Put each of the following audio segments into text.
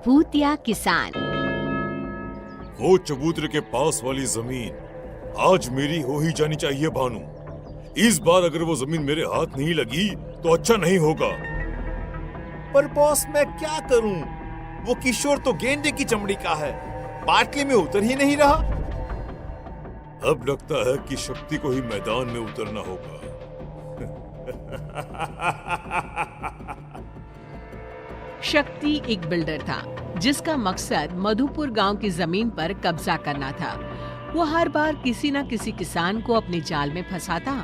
भूतिया किसान। वो चबूतरे के पास वाली जमीन आज मेरी हो ही जानी चाहिए भानु। इस बार अगर वो जमीन मेरे हाथ नहीं लगी तो अच्छा नहीं होगा। पर बॉस मैं क्या करूं? वो किशोर तो गेंडे की चमड़ी का है, बाटली में उतर ही नहीं रहा। अब लगता है कि शक्ति को ही मैदान में उतरना होगा। शक्ति एक बिल्डर था जिसका मकसद मधुपुर गांव की जमीन पर कब्जा करना था। वो हर बार किसी न किसी किसान को अपने जाल में फंसाता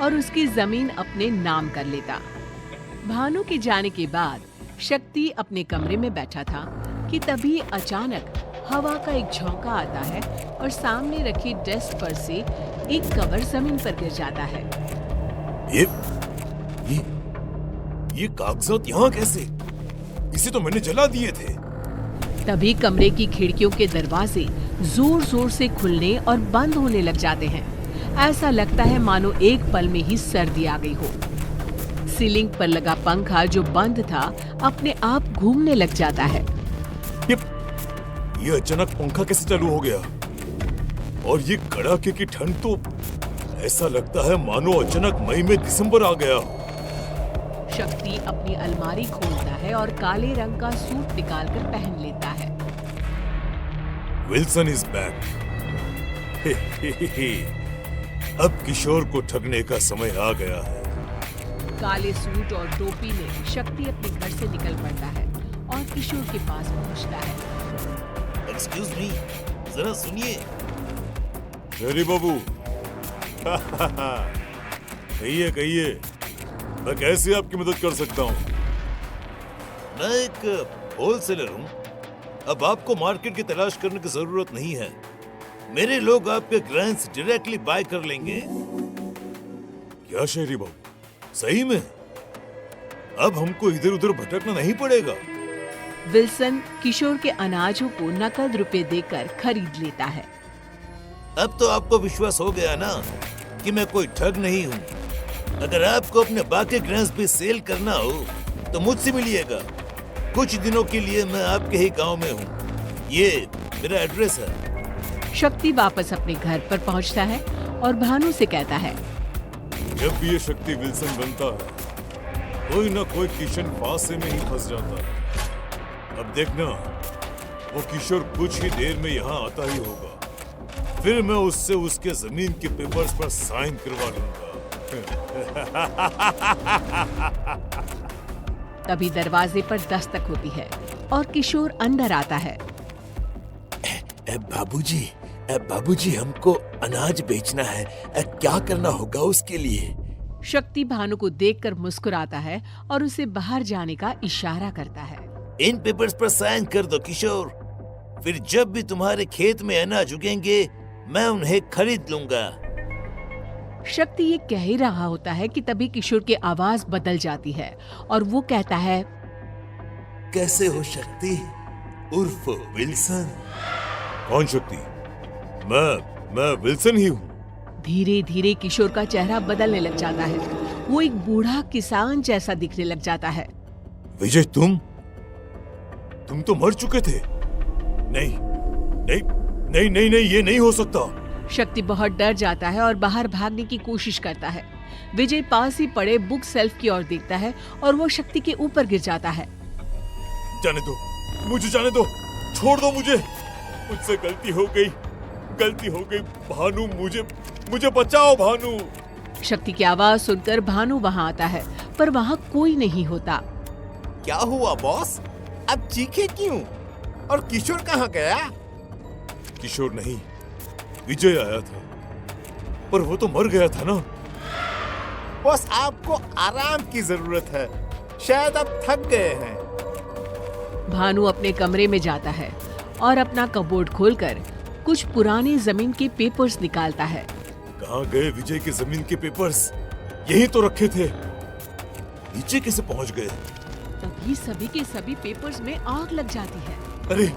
और उसकी जमीन अपने नाम कर लेता। भानु के जाने के बाद शक्ति अपने कमरे में बैठा था कि तभी अचानक हवा का एक झोंका आता है और सामने रखी डेस्क पर से एक कवर जमीन पर गिर जाता है। ये कागजात यहाँ कैसे? इसे तो मैंने जला दिए थे। तभी कमरे की खिड़कियों के दरवाजे जोर जोर से खुलने और बंद होने लग जाते हैं। ऐसा लगता है मानो एक पल में ही सर्दी आ गई हो। सीलिंग पर लगा पंखा जो बंद था अपने आप घूमने लग जाता है। ये अचानक पंखा कैसे चालू हो गया? और ये कड़ाके की ठंड तो ऐसा लगता है मानो अचानक मई में दिसंबर आ गया। शक्ति अपनी अलमारी खोलता है और काले रंग का सूट निकालकर पहन लेता है। Wilson is back. अब किशोर को ठगने का समय आ गया है। काले सूट और टोपी में शक्ति अपने घर से निकल पड़ता है और किशोर के पास पहुंचता है। एक्सक्यूज मी, जरा सुनिए। शेरी बाबू। कहिए, मैं कैसे आपकी मदद कर सकता हूँ? मैं एक होलसेलर हूँ। अब आपको मार्केट की तलाश करने की जरूरत नहीं है। मेरे लोग आपके ग्रेन्स डायरेक्टली बाय कर लेंगे। क्या शेरी बाबू, सही में? अब हमको इधर उधर भटकना नहीं पड़ेगा। विल्सन किशोर के अनाजों को नकद रुपए देकर खरीद लेता है। अब तो आपको विश्वास हो गया ना कि मैं कोई ठग नहीं हूँ। अगर आपको अपने बाकी ग्रेन्स भी सेल करना हो तो मुझसे मिलिएगा। कुछ दिनों के लिए मैं आपके ही गांव में हूँ। ये मेरा एड्रेस है। शक्ति वापस अपने घर पर पहुँचता है और भानु से कहता है, जब भी ये शक्ति विल्सन बनता है कोई ना कोई किशन फांसे में ही फंस जाता है। अब देखना, वो किशोर कुछ ही देर में यहाँ आता ही होगा। फिर मैं उससे उसके जमीन के पेपर्स पर साइन करवा लूंगा। तभी दरवाजे पर दस्तक होती है और किशोर अंदर आता है। बाबूजी हमको अनाज बेचना है। क्या करना होगा उसके लिए? शक्ति भानु को देखकर मुस्कुराता है और उसे बाहर जाने का इशारा करता है। इन पेपर्स पर साइन कर दो किशोर। फिर जब भी तुम्हारे खेत में अनाज उगेंगे मैं उन्हें खरीद लूंगा। शक्ति ये कह ही रहा होता है कि तभी किशोर की आवाज बदल जाती है और वो कहता है, कैसे हो शक्ति उर्फ विल्सन? कौन शक्ति? मैं विल्सन ही हूँ। धीरे धीरे किशोर का चेहरा बदलने लग जाता है। वो एक बूढ़ा किसान जैसा दिखने लग जाता है। विजय, तुम तो मर चुके थे। नहीं, ये नहीं हो सकता। शक्ति बहुत डर जाता है और बाहर भागने की कोशिश करता है। विजय पास ही पड़े बुक सेल्फ की ओर देखता है और वो शक्ति के ऊपर गिर जाता है। जाने दो, मुझे जाने दो, छोड़ दो मुझे। मुझसे गलती हो गई भानु, मुझे बचाओ भानु। शक्ति की आवाज सुनकर भानु वहाँ आता है पर वहाँ कोई नहीं होता। क्या हुआ बॉस? अब चीखे क्यों? और किशोर कहाँ गया? किशोर नहीं, विजय आया था, पर वो तो मर गया था ना। बॉस आपको आराम की जरूरत है, शायद आप थक गए हैं। भानु अपने कमरे में जाता है और अपना कबोर्ड खोलकर कुछ पुराने जमीन के पेपर्स निकालता है। कहाँ गए विजय के जमीन के पेपर्स? यही तो रखे थे। नीचे कैसे पहुँच गए? तभी सभी के सभी पेपर्स में आग लग जाती है। अरे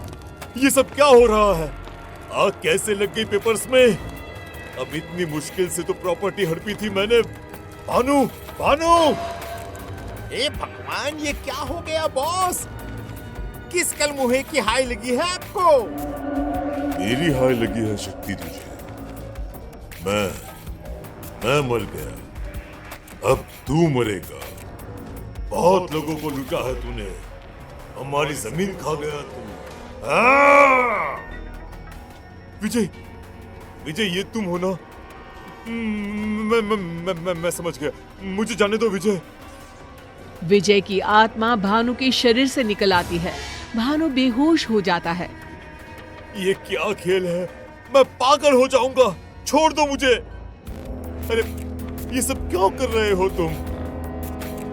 ये सब क्या हो रहा है? आग कैसे लग गई पेपर्स में? अब इतनी मुश्किल से तो प्रॉपर्टी हड़पी थी मैंने। भानु! हे भगवान, ये क्या हो गया बॉस? किस कल मुहे की हाय लगी है आपको? मेरी हाय लगी है शक्ति तुझे। मैं मर गया, अब तू मरेगा। बहुत लोगों को लूटा है तूने, हमारी जमीन खा गया तू। विजय, विजय ये तुम हो ना? मैं समझ गया, मुझे जाने दो विजय। विजय की आत्मा भानु के शरीर से निकल आती है। भानु बेहोश हो जाता है। ये क्या खेल है? मैं पागल हो जाऊंगा, छोड़ दो मुझे। अरे ये सब क्यों कर रहे हो तुम?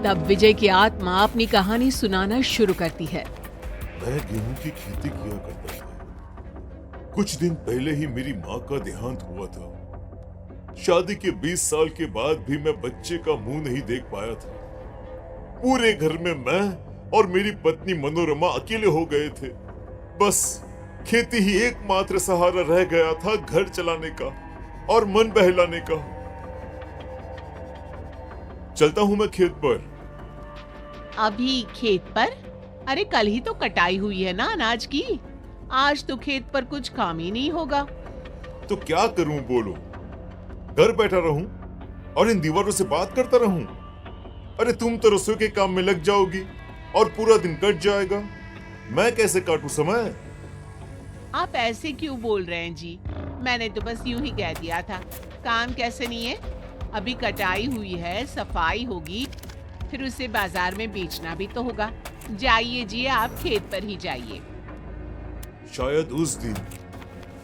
तब विजय की आत्मा अपनी कहानी सुनाना शुरू करती है। मैं गेहूं की खेती किया करता था। कुछ दिन पहले ही मेरी माँ का देहांत हुआ था। शादी के 20 साल के बाद भी मैं बच्चे का मुंह नहीं देख पाया था। पूरे घर में मैं और मेरी पत्नी मनोरमा अकेले हो गए थे। बस खेती ही एकमात्र सहारा रह गया था घर चलाने का और मन बहलाने का। चलता हूं मैं खेत पर। अभी खेत पर? अरे कल ही तो कटाई हुई है ना अनाज की। आज तो खेत पर कुछ काम ही नहीं होगा। तो क्या करूं बोलो? घर बैठा रहूं और इन दीवारों से बात करता रहूं? अरे तुम तो रसोई के काम में लग जाओगी और पूरा दिन कट जाएगा। मैं कैसे काटूं समय? आप ऐसे क्यों बोल रहे हैं जी? मैंने तो बस यूं ही कह दिया था। काम कैसे नहीं है? अभी कटाई हुई है, सफाई होगी, फिर उसे बाजार में बेचना भी तो होगा। जाइए जी, आप खेत पर ही जाइए। शायद उस दिन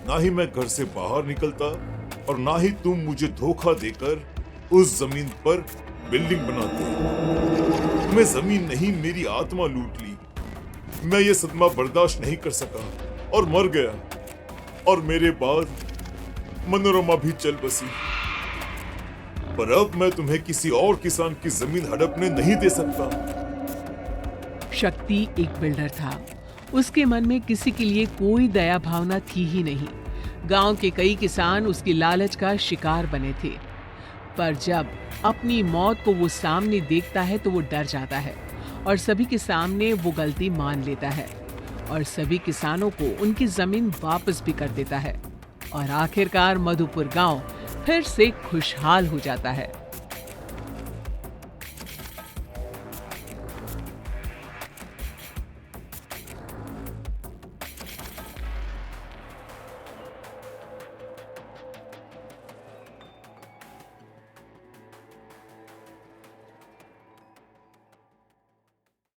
ना ही मैं घर से बाहर निकलता और ना ही तुम मुझे धोखा देकर उस जमीन पर बिल्डिंग बनाते। तुम्हें जमीन नहीं मेरी आत्मा लूट ली। मैं ये सदमा बर्दाश्त नहीं कर सका और मर गया। और मेरे बाद मनोरमा भी चल बसी। पर अब मैं तुम्हें किसी और किसान की जमीन हड़पने नहीं दे सकता। शक्ति एक बिल्डर था। उसके मन में किसी के लिए कोई दया भावना थी ही नहीं। गांव के कई किसान उसकी लालच का शिकार बने थे। पर जब अपनी मौत को वो सामने देखता है तो वो डर जाता है और सभी के सामने वो गलती मान लेता है और सभी किसानों को उनकी जमीन वापस भी कर देता है। और आखिरकार मधुपुर गांव फिर से खुशहाल हो जाता है।